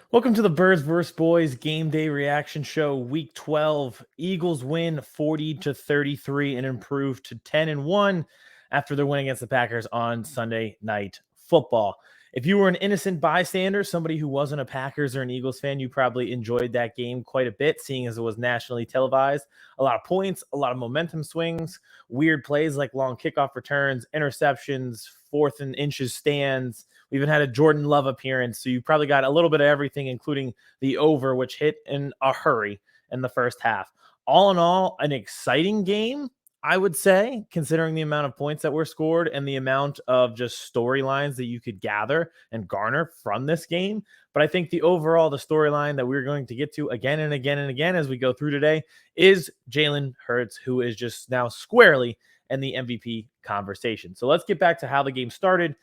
Welcome to the Birds vs. Boys Game Day Reaction Show, Week 12. Eagles win 40-33 and improve to 10-1 after their win against the Packers on Sunday Night Football. If you were an innocent bystander, somebody who wasn't a Packers or an Eagles fan, you probably enjoyed that game quite a bit, seeing as it was nationally televised. A lot of points, a lot of momentum swings, weird plays like long kickoff returns, interceptions, fourth and inches stands. We even had a Jordan Love appearance. So you probably got a little bit of everything, including the over, which hit in a hurry in the first half. All in all, an exciting game, I would say, considering the amount of points that were scored and the amount of just storylines that you could gather and garner from this game. But I think the storyline that we're going to get to again and again and again as we go through today is Jalen Hurts, who is just now squarely in the MVP conversation. So let's get back to how the game started.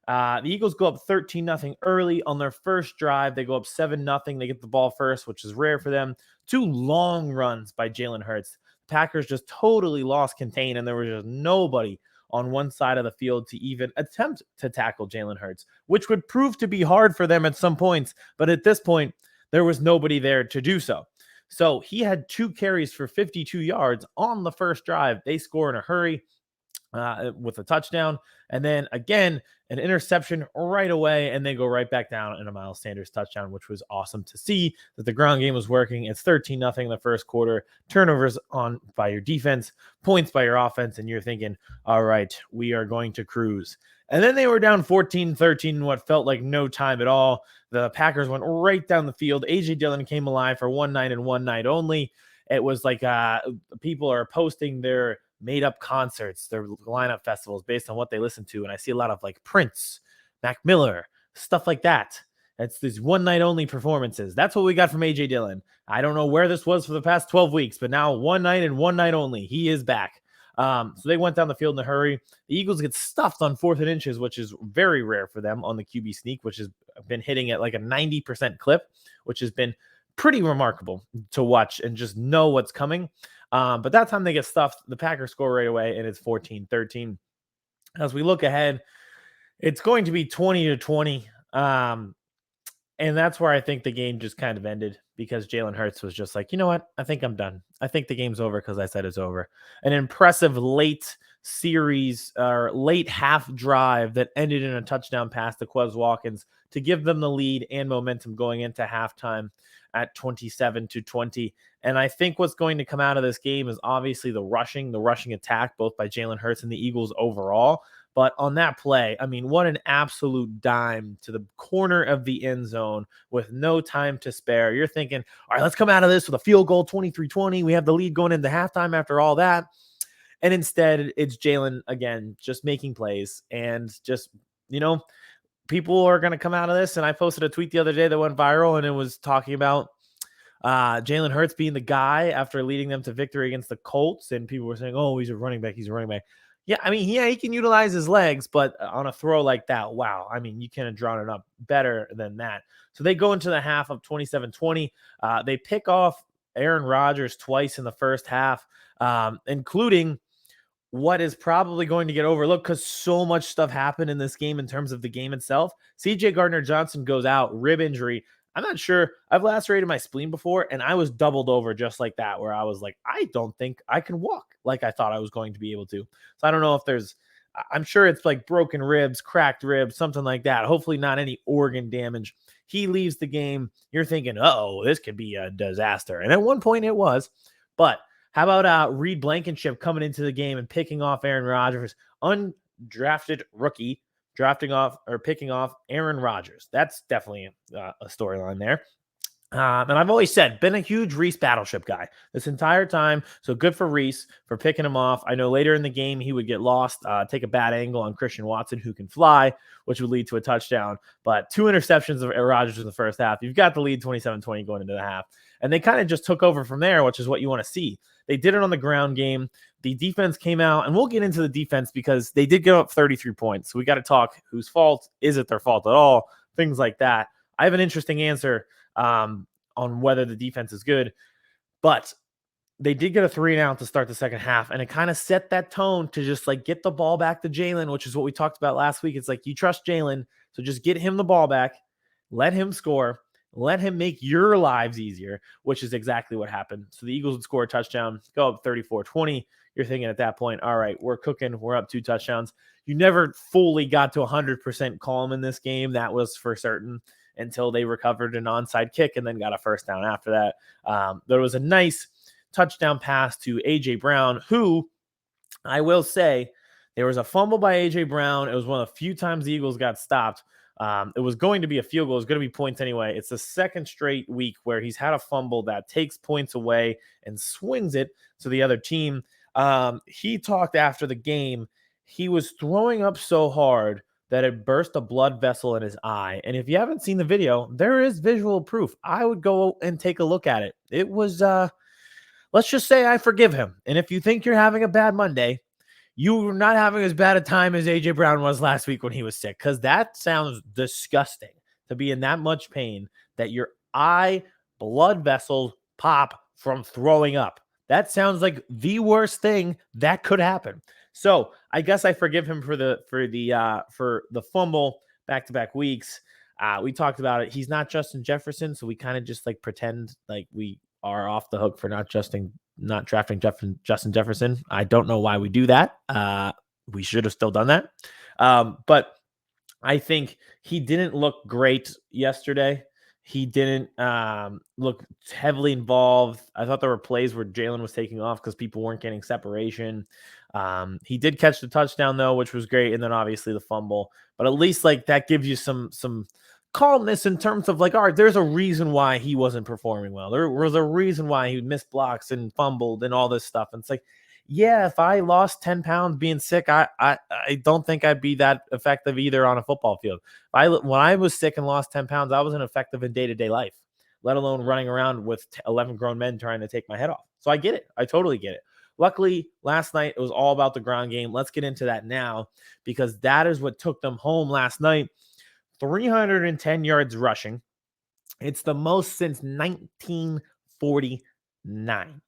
The Eagles go up 13-0 early on their first drive. They go up 7-0. They get the ball first, which is rare for them. Two long runs by Jalen Hurts. Packers just totally lost contain, and there was just nobody on one side of the field to even attempt to tackle Jalen Hurts, which would prove to be hard for them at some points. But at this point, there was nobody there to do so. So he had 2 carries for 52 yards on the first drive. They score in a hurry with a touchdown. And then again, an interception right away, and they go right back down in a Miles Sanders touchdown, which was awesome to see that the ground game was working. It's 13-0 in the first quarter, turnovers on by your defense, points by your offense, and you're thinking, all right, we are going to cruise. And then they were down 14-13 in what felt like no time at all. The Packers went right down the field. A.J. Dillon came alive for one night and one night only. It was like people are posting their made up concerts, their lineup festivals based on what they listen to. And I see a lot of like Prince, Mac Miller, stuff like that. It's these one night only performances. That's what we got from AJ Dillon. I don't know where this was for the past 12 weeks, but now one night and one night only. He is back. So they went down the field in a hurry. The Eagles get stuffed on fourth and inches, which is very rare for them on the QB sneak, which has been hitting at like a 90% clip, which has been pretty remarkable to watch and just know what's coming. But that time they get stuffed. The Packers score right away, and it's 14-13. As we look ahead, it's going to be 20-20. And that's where I think the game just kind of ended because Jalen Hurts was just like, you know what? I think I'm done. I think the game's over because I said it's over. An impressive late series or late half drive that ended in a touchdown pass to Quez Watkins to give them the lead and momentum going into halftime at 27-20. And I think what's going to come out of this game is obviously the rushing attack, both by Jalen Hurts and the Eagles overall. But on that play, I mean, what an absolute dime to the corner of the end zone with no time to spare. You're thinking, all right, let's come out of this with a field goal, 23-20. We have the lead going into halftime after all that. And instead, it's Jalen, again, just making plays and just, people are going to come out of this. And I posted a tweet the other day that went viral, and it was talking about Jalen Hurts being the guy after leading them to victory against the Colts. And people were saying, oh, he's a running back. Yeah, I mean, he can utilize his legs, but on a throw like that, wow. I mean, you couldn't have drawn it up better than that. So they go into the half of 27-20. They pick off Aaron Rodgers twice in the first half, including what is probably going to get overlooked because so much stuff happened in this game in terms of the game itself. C.J. Gardner-Johnson goes out, rib injury. I'm not sure. I've lacerated my spleen before, and I was doubled over just like that, where I was like, I don't think I can walk like I thought I was going to be able to. So I don't know if I'm sure it's like broken ribs, cracked ribs, something like that. Hopefully not any organ damage. He leaves the game. You're thinking, oh, this could be a disaster. And at one point it was. But how about Reed Blankenship coming into the game and picking off Aaron Rodgers, undrafted rookie, picking off Aaron Rodgers. That's definitely a storyline there. And I've always said, been a huge Reese Battleship guy this entire time. So good for Reese for picking him off. I know later in the game he would get lost, take a bad angle on Christian Watson, who can fly, which would lead to a touchdown. But 2 interceptions of Rodgers in the first half. You've got the lead 27-20 going into the half. And they kind of just took over from there, which is what you want to see. They did it on the ground game. The defense came out, and we'll get into the defense because they did give up 33 points. So we got to talk whose fault. Is it their fault at all? Things like that. I have an interesting answer on whether the defense is good, but they did get a 3-and-out to start the second half, and it kind of set that tone to just like get the ball back to Jalen, which is what we talked about last week. It's like you trust Jalen, so just get him the ball back, let him score, Let him make your lives easier, which is exactly what happened. So the Eagles would score a touchdown, go up 34-20. You're thinking at that point, all right, we're cooking. We're up 2 touchdowns. You never fully got to 100% calm in this game. That was for certain until they recovered an onside kick and then got a first down after that. There was a nice touchdown pass to A.J. Brown, who I will say there was a fumble by A.J. Brown. It was one of the few times the Eagles got stopped. It was going to be a field goal. It was going to be points anyway. It's the second straight week where he's had a fumble that takes points away and swings it to the other team. He talked after the game. He was throwing up so hard that it burst a blood vessel in his eye. And if you haven't seen the video, there is visual proof. I would go and take a look at it. It was, let's just say I forgive him. And if you think you're having a bad Monday, you're not having as bad a time as A.J. Brown was last week when he was sick, because that sounds disgusting to be in that much pain that your eye blood vessels pop from throwing up. That sounds like the worst thing that could happen. So I guess I forgive him for the fumble back-to-back weeks. We talked about it. He's not Justin Jefferson, so we kind of just like pretend like we are off the hook for not drafting Justin Jefferson. I don't know why we do that. We should have still done that. But I think he didn't look great yesterday. He didn't look heavily involved. I thought there were plays where Jalen was taking off because people weren't getting separation. He did catch the touchdown though, which was great. And then obviously the fumble, but at least like that gives you some calmness in terms of like, all right, there's a reason why he wasn't performing well. There was a reason why he missed blocks and fumbled and all this stuff. And it's like, yeah, if I lost 10 pounds being sick, I don't think I'd be that effective either on a football field. When I was sick and lost 10 pounds, I wasn't effective in day-to-day life, let alone running around with 11 grown men trying to take my head off. So I get it. I totally get it. Luckily, last night, it was all about the ground game. Let's get into that now, because that is what took them home last night. 310 yards rushing. It's the most since 1949.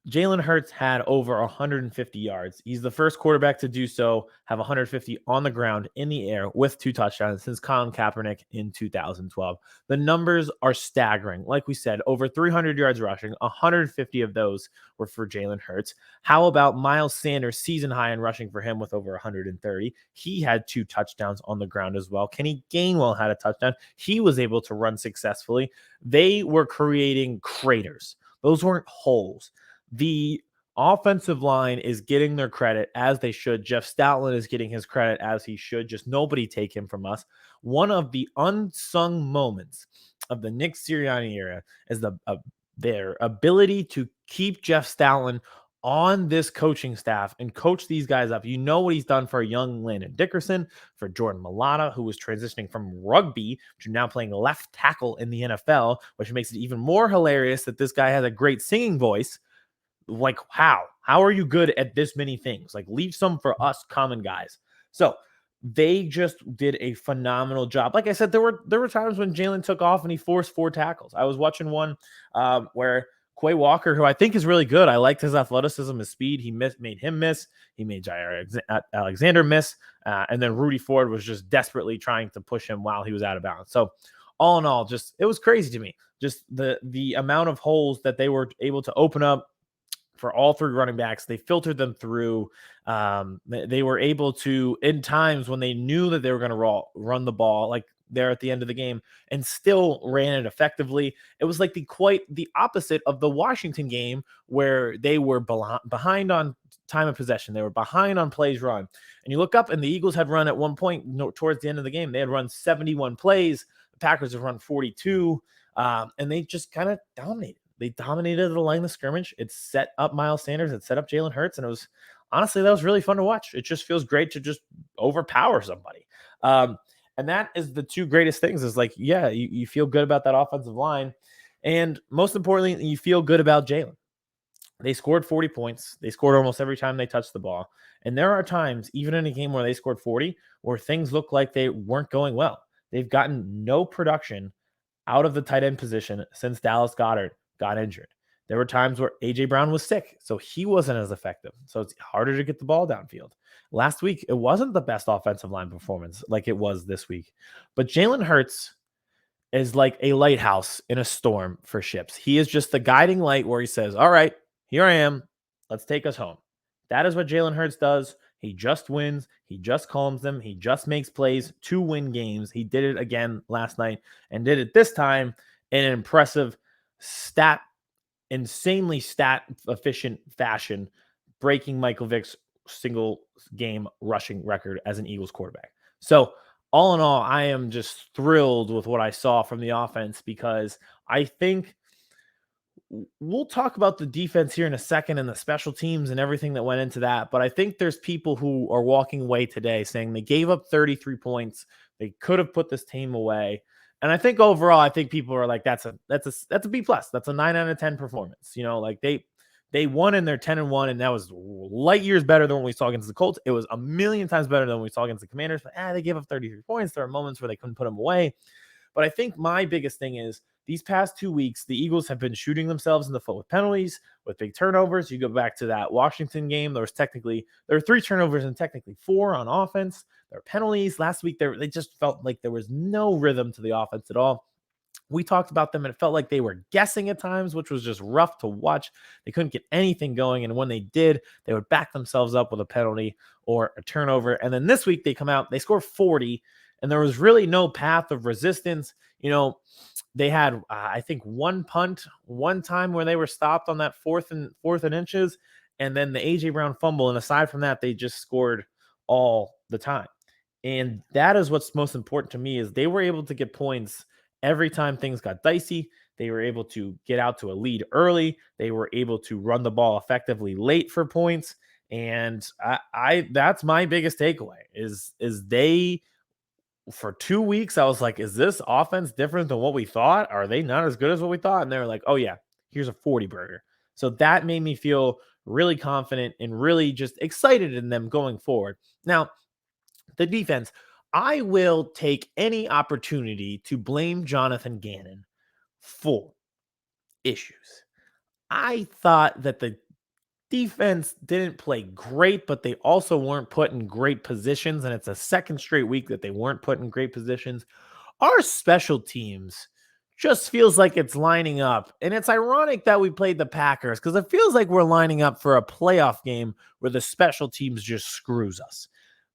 Jalen Hurts had over 150 yards. He's the first quarterback to do so, have 150 on the ground in the air with 2 touchdowns since Colin Kaepernick in 2012. The numbers are staggering. Like we said, over 300 yards rushing, 150 of those were for Jalen Hurts. How about Miles Sanders, season high in rushing for him with over 130? He had 2 touchdowns on the ground as well. Kenny Gainwell had a touchdown. He was able to run successfully. They were creating craters. Those weren't holes. The offensive line is getting their credit as they should. Jeff Stoutland is getting his credit as he should. Just nobody take him from us. One of the unsung moments of the Nick Sirianni era is their ability to keep Jeff Stoutland on this coaching staff and coach these guys up. You know what he's done for a young Landon Dickerson, for Jordan Mailata, who was transitioning from rugby to now playing left tackle in the NFL, which makes it even more hilarious that this guy has a great singing voice. Like, how are you good at this many things? Like, leave some for us common guys. So they just did a phenomenal job. Like I said, there were times when Jalen took off and he forced 4 tackles. I was watching one where Quay Walker, who I think is really good. I liked his athleticism, his speed. He made him miss. He made Jair Alexander miss. And then Rudy Ford was just desperately trying to push him while he was out of bounds. So all in all, just it was crazy to me. Just the amount of holes that they were able to open up for all 3 running backs. They filtered them through. They were able to, in times when they knew that they were going to run the ball, like there at the end of the game, and still ran it effectively. It was like quite the opposite of the Washington game, where they were behind on time of possession. They were behind on plays run. And you look up, and the Eagles had run at one point towards the end of the game. They had run 71 plays. The Packers have run 42, and they just kind of dominated. They dominated the line of scrimmage. It set up Miles Sanders. It set up Jalen Hurts. And it was, honestly, that was really fun to watch. It just feels great to just overpower somebody. And that is the 2 greatest things is like, yeah, you feel good about that offensive line. And most importantly, you feel good about Jalen. They scored 40 points. They scored almost every time they touched the ball. And there are times, even in a game where they scored 40, where things look like they weren't going well. They've gotten no production out of the tight end position since Dallas Goedert got injured. There were times where A.J. Brown was sick, so he wasn't as effective. So it's harder to get the ball downfield. Last week, it wasn't the best offensive line performance like it was this week. But Jalen Hurts is like a lighthouse in a storm for ships. He is just the guiding light where he says, all right, here I am. Let's take us home. That is what Jalen Hurts does. He just wins. He just calms them. He just makes plays to win games. He did it again last night and did it this time in an impressive insanely stat efficient fashion, breaking Michael Vick's single game rushing record as an Eagles quarterback. So, all in all, I am just thrilled with what I saw from the offense because I think we'll talk about the defense here in a second and the special teams and everything that went into that. But I think there's people who are walking away today saying they gave up 33 points. They could have put this team away. And I think overall, I think people are like, that's a B plus. That's a 9 out of 10 performance. Like they won and they're 10-1, and that was light years better than what we saw against the Colts. It was a million times better than what we saw against the Commanders. But they gave up 33 points. There are moments where they couldn't put them away. But I think my biggest thing is these past 2 weeks, the Eagles have been shooting themselves in the foot with penalties, with big turnovers. You go back to that Washington game, there were 3 turnovers and technically 4 on offense. There are penalties. Last week, they just felt like there was no rhythm to the offense at all. We talked about them, and it felt like they were guessing at times, which was just rough to watch. They couldn't get anything going, and when they did, they would back themselves up with a penalty or a turnover. And then this week, they come out, they score 40, and there was really no path of resistance. They had, I think, one punt one time where they were stopped on that fourth and inches, and then the A.J. Brown fumble. And aside from that, they just scored all the time. And that is what's most important to me is they were able to get points every time things got dicey. They were able to get out to a lead early. They were able to run the ball effectively late for points. And I that's my biggest takeaway is they, for 2 weeks, I was like, is this offense different than what we thought? Are they not as good as what we thought? And they were like, oh yeah, here's a 40 burger. So that made me feel really confident and really just excited in them going forward. Now, the defense, I will take any opportunity to blame Jonathan Gannon for issues. I thought that the defense didn't play great, but they also weren't put in great positions. And it's a second straight week that they weren't put in great positions. Our special teams just feels like it's lining up. And it's ironic that we played the Packers because it feels like we're lining up for a playoff game where the special teams just screws us.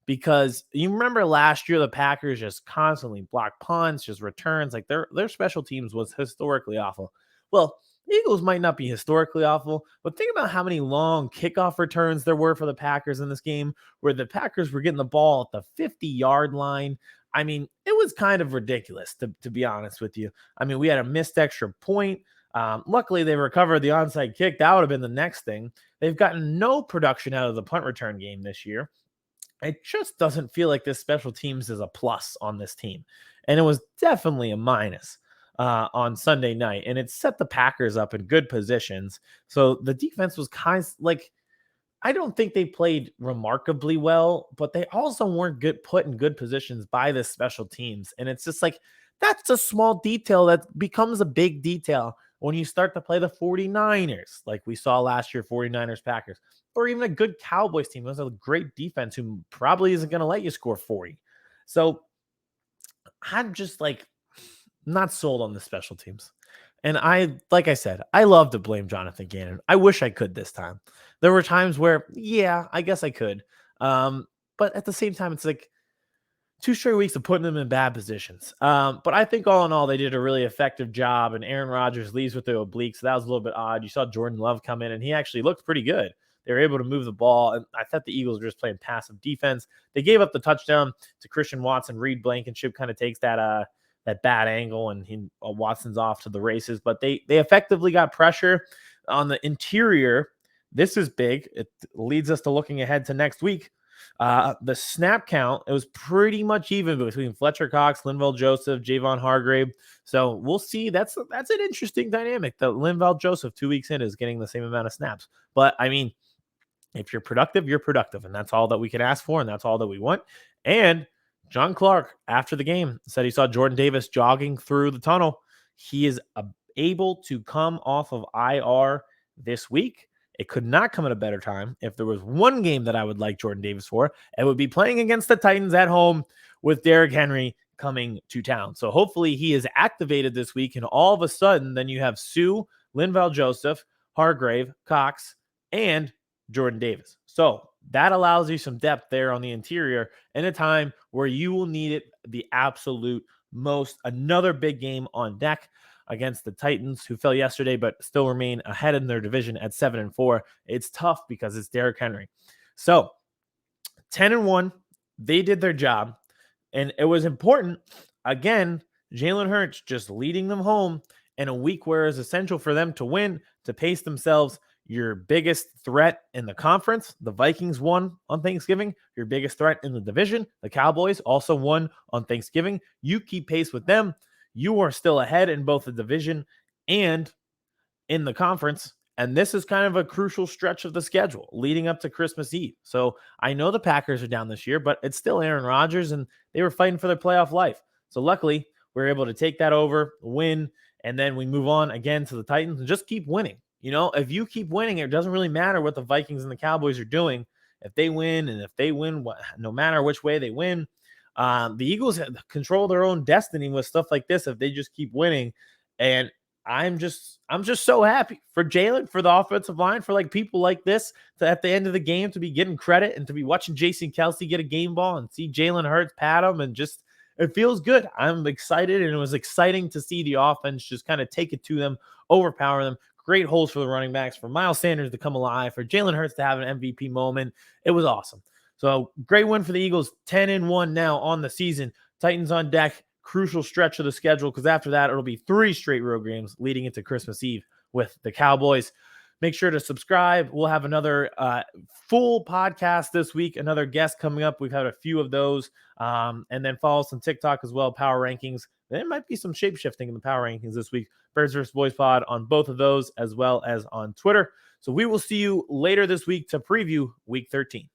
Because you remember last year, the Packers just constantly blocked punts, just returns. Like their special teams was historically awful. Well, the Eagles might not be historically awful, but think about how many long kickoff returns there were for the Packers in this game, where the Packers were getting the ball at the 50-yard line. I mean, it was kind of ridiculous, to be honest with you. I mean, we had a missed extra point. Luckily, they recovered the onside kick. That would have been the next thing. They've gotten no production out of the punt return game this year. It just doesn't feel like this special teams is a plus on this team. And it was definitely a minus on Sunday night. And it set the Packers up in good positions. So the defense was kind of like, I don't think they played remarkably well, but they also weren't put in good positions by the special teams. And it's just like, that's a small detail that becomes a big detail when you start to play the 49ers, like we saw last year, 49ers Packers, or even a good Cowboys team. It was a great defense who probably isn't going to let you score 40. So I'm just like not sold on the special teams. And like I said, I love to blame Jonathan Gannon. I wish I could this time. There were times where, yeah, I guess I could. But at the same time, it's like 2 straight weeks of putting them in bad positions. But I think all in all, they did a really effective job. And Aaron Rodgers leaves with the oblique, so that was a little bit odd. You saw Jordan Love come in, and he actually looked pretty good. They were able to move the ball, and I thought the Eagles were just playing passive defense. They gave up the touchdown to Christian Watson. Reed Blankenship kind of takes that bad angle, and Watson's off to the races. But they effectively got pressure on the interior. This is big. It leads us to looking ahead to next week. The snap count, it was pretty much even between Fletcher Cox, Linval Joseph, Javon Hargrave. So we'll see. That's an interesting dynamic that Linval Joseph 2 weeks in is getting the same amount of snaps. But I mean, if you're productive, you're productive. And that's all that we can ask for. And that's all that we want. And John Clark, after the game, said he saw Jordan Davis jogging through the tunnel. He is able to come off of IR this week. It could not come at a better time. If there was one game that I would like Jordan Davis for, it would be playing against the Titans at home with Derrick Henry coming to town. So hopefully he is activated this week, and all of a sudden, then you have Sue, Linval Joseph, Hargrave, Cox, and Jordan Davis. So that allows you some depth there on the interior in a time where you will need it the absolute most. Another big game on deck against the Titans, who fell yesterday but still remain ahead in their division at 7-4. It's tough because it's Derrick Henry. So 10-1, they did their job, and it was important. Again, Jalen Hurts just leading them home in a week where it's essential for them to win, to pace themselves. Your biggest threat in the conference, the Vikings, won on Thanksgiving. Your biggest threat in the division, the Cowboys, also won on Thanksgiving. You keep pace with them. You are still ahead in both the division and in the conference. And this is kind of a crucial stretch of the schedule leading up to Christmas Eve. So I know the Packers are down this year, but it's still Aaron Rodgers, and they were fighting for their playoff life. So luckily, we were able to take that over, win, and then we move on again to the Titans and just keep winning. You know, if you keep winning, it doesn't really matter what the Vikings and the Cowboys are doing. If they win, and if they win, no matter which way they win, the Eagles control their own destiny with stuff like this if they just keep winning. And I'm just so happy for Jalen, for the offensive line, for like people like this to, at the end of the game, to be getting credit and to be watching Jason Kelsey get a game ball and see Jalen Hurts pat him, and just it feels good. I'm excited, and it was exciting to see the offense just kind of take it to them, overpower them. Great holes for the running backs, for Miles Sanders to come alive, for Jalen Hurts to have an MVP moment. It was awesome. So great win for the Eagles, 10-1 now on the season. Titans on deck. Crucial stretch of the schedule, because after that, it'll be 3 straight road games leading into Christmas Eve with the Cowboys. Make sure to subscribe. We'll have another full podcast this week, another guest coming up. We've had a few of those. And then follow us on TikTok as well, Power Rankings. There might be some shape-shifting in the Power Rankings this week. Birds vs. Boys Pod on both of those, as well as on Twitter. So we will see you later this week to preview Week 13.